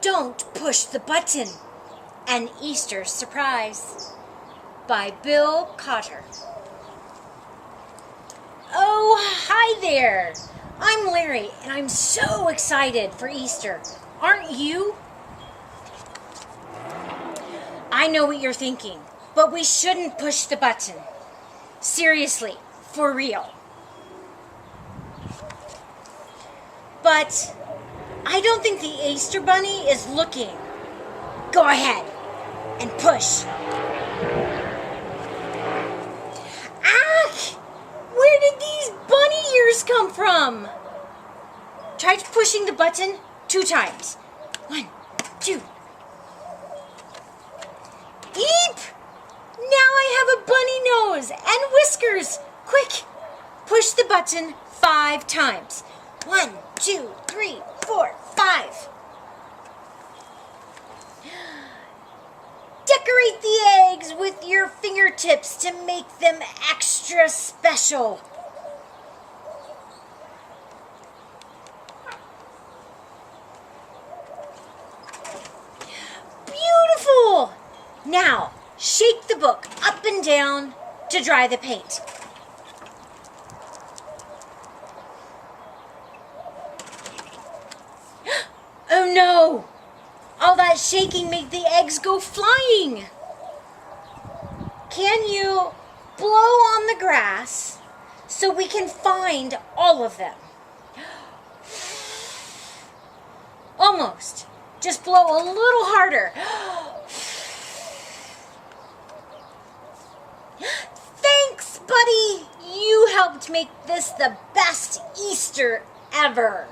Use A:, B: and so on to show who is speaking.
A: Don't Push the Button, An Easter Surprise by Bill Cotter. Oh, hi there. I'm Larry, and I'm so excited for Easter. Aren't you? I know what you're thinking, but we shouldn't push the button. Seriously, for real. But I don't think the Easter Bunny is looking. Go ahead and push. Ah! Where did these bunny ears come from? Try pushing the button 2 times. 1, 2. Eep! Now I have a bunny nose and whiskers. Quick! Push the button 5 times. 1, 2, 3, 4, 5. Decorate the eggs with your fingertips to make them extra special. Beautiful! Now, shake the book up and down to dry the paint. Oh no! All that shaking made the eggs go flying. Can you blow on the grass so we can find all of them? Almost. Just blow a little harder. Thanks, buddy. You helped make this the best Easter ever.